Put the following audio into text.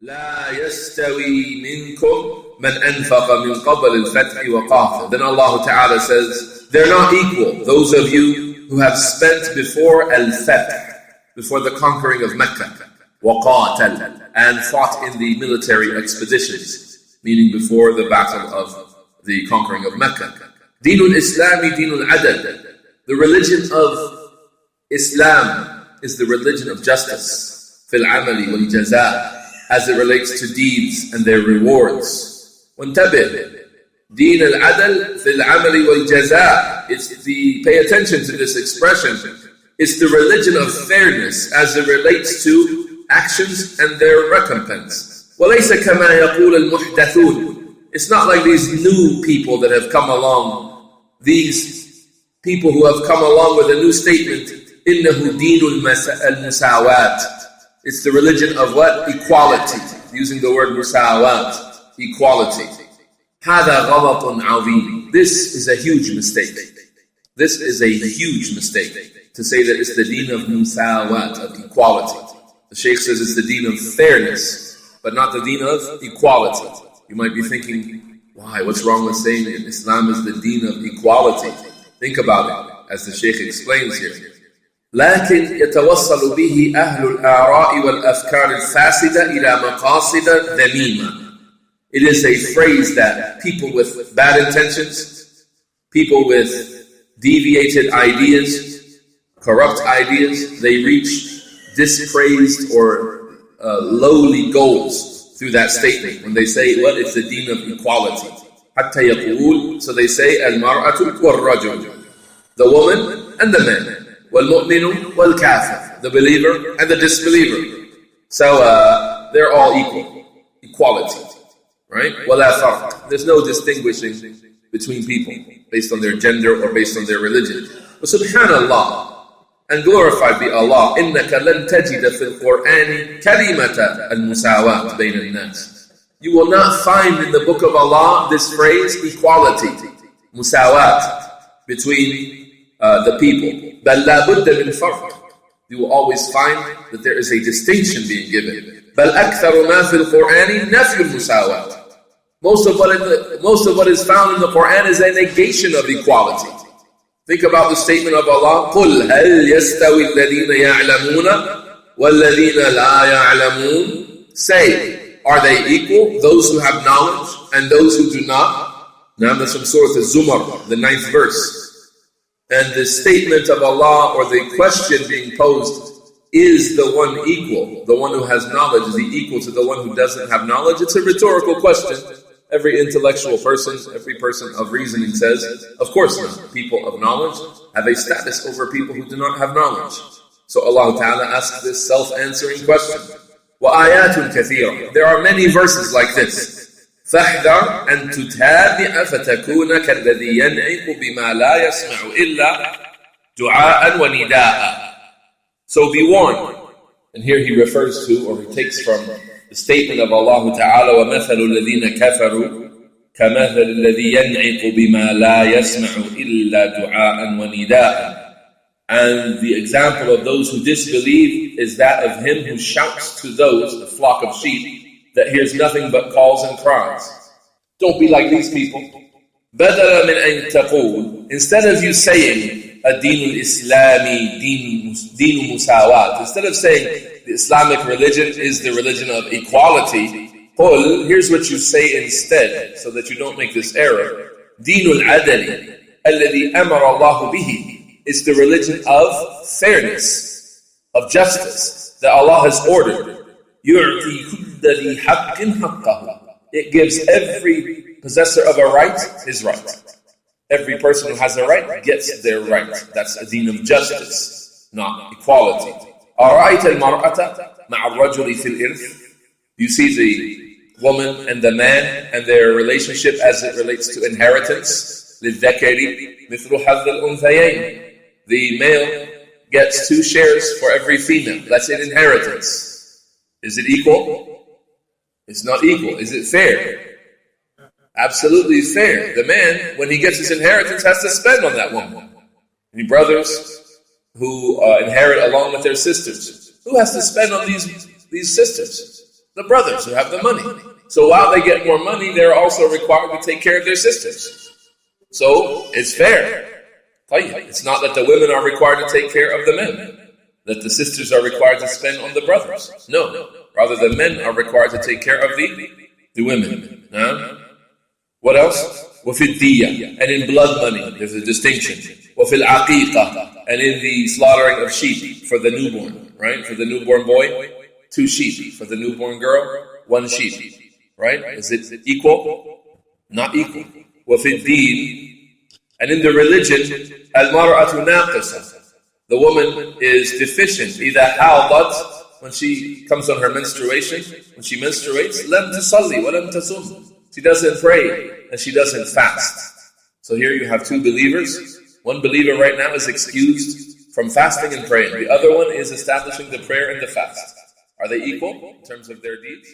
لا يستوي منكم من أنفق من قبل الفتح وقاتل. Then Allah Ta'ala says, they're not equal, those of you who have spent before al-Fath, before the conquering of Mecca, وقاتل, and fought in the military expeditions, meaning before the battle of the conquering of Mecca. Dinul Islami dinul adad. The religion of Islam is the religion of justice. Fil amali wal jaza, as it relates to deeds and their rewards. وانتبه, دين العدل في العمل والجزاء. Pay attention to this expression. It's the religion of fairness as it relates to actions and their recompense. وليس كما يقول المحدثون. It's not like these new people that have come along. These people who have come along with a new statement. إنه دين المساواat. It's the religion of what? Equality. Using the word musaawaat. Equality. هذا غلط عظيم. This is a huge mistake. This is a huge mistake. To say that it's the deen of musaawaat, of equality. The Shaykh says it's the deen of fairness, but not the deen of equality. You might be thinking, why? What's wrong with saying that Islam is the deen of equality? Think about it, as the Shaykh explains here. لكن يتوصل به أهل الآراء والأفكار الفاسدة إلى مقاصد ذميمة. It is a phrase that people with bad intentions, people with deviated ideas, corrupt ideas, they reach dispraised or lowly goals through that statement. When they say, well, it's the deen of equality. حتى يقول, so they say, المرأة والرجل, the woman and the man. وَالْمُؤْمِنُ وَالْكَافِرُ, the believer and the disbeliever. So they're all equal. Equality. Right? وَلَا فَرْقٍ. There's no distinguishing between people based on their gender or based on their religion. But subhanallah, and glorified be Allah, إِنَّكَ لَن تَجِدَ فِي الْقُرْآنِ كَلِمَةَ الْمُسَاوَاتِ بَيْنَ النَّاسِ. You will not find in the book of Allah this phrase, equality, musawat, between the people. بل لا بد من فرق. You will always find that there is a distinction being given. بل أكثر ما في القرآن نفي المساواة. Most of what is found in the Quran is a negation of equality. Think about the statement of Allah, قُلْ هَلْ يَسْتَوِي الَّذِينَ يَعْلَمُونَ وَالَّذِينَ لَا يَعْلَمُونَ. Say, are they equal, those who have knowledge and those who do not? Now that's from Surah Al-Zumar, the 9th verse. And the statement of Allah, or the question being posed, is the one equal? The one who has knowledge, is he equal to the one who doesn't have knowledge? It's a rhetorical question. Every intellectual person, every person of reasoning says, of course not. People of knowledge have a status over people who do not have knowledge. So Allah Ta'ala asks this self-answering question. وَآيَاتٌ كَثِيرًا. There are many verses like this. فاحذر أن تتابع فتكون كالذي ينعق بما لا يسمع إلا دعاء ونداء. So be warned. And here he refers to, or he takes from the statement of Allah Ta'ala, وَمَثَلُ الَّذِينَ كَفَرُوا كَمَثَلِ الَّذِي يَنْعِقُ بِمَا لَا يَسْمَعُ إِلَّا دُعَاءً وَنِدَاءً. And the example of those who disbelieve is that of him who shouts to those, the flock of sheep, that hears nothing but calls and cries. Don't be like these people. بَدَلَ مِنْ أَنْ تَقُولُ. Instead of you saying, الدين الإسلامي دين مساواat, instead of saying the Islamic religion is the religion of equality, قُل, here's what you say instead, so that you don't make this error. دين العدل الذي أمر الله به. It's the religion of fairness, of justice, that Allah has ordered. يُعْطِي كُلَّ ذِي حَقٍّ حَقَّهُ. It gives every possessor of a right his right. Every person who has a right gets their right. That's a deen of justice, not equality. أَرَأَيْتَ الْمَرْأَةَ مَعَ الرَّجُلِ فِي الْإِرْثِ. You see the woman and the man and their relationship as it relates to inheritance. لِلذَّكَرِ مِثْلُ حَظِّ الْأُنْثَيَيْنِ. The male gets 2 shares for every female. That's in inheritance. Is it equal? It's not equal. Is it fair? Absolutely fair. The man, when he gets his inheritance, has to spend on that woman. Any brothers who inherit along with their sisters, who has to spend on these sisters? The brothers who have the money. So while they get more money, they're also required to take care of their sisters. So it's fair. It's not that the women are required to take care of the men, that the sisters are required to spend on the brothers. No. Rather, the men are required to take care of the women. What else? وَفِي الدِّيَّةِ, and in blood money, there's a distinction. وَفِي الْعَقِيقَةِ, and in the slaughtering of sheep for the newborn, right? For the newborn boy, 2 sheep. For the newborn girl, 1 sheep, right? Is it equal? Not equal. وَفِي الدِّينِ, and in the religion, الْمَرْأَةُ نَاقِصَةٌ, the woman is deficient. إِذَا حَاضَتْ, when she comes on her menstruation, when she menstruates, لَمْ تُصَلِّ وَلَمْ تَصُمْ, she doesn't pray and she doesn't fast. So here you have 2 believers. One believer right now is excused from fasting and praying. The other one is establishing the prayer and the fast. Are they equal in terms of their deeds?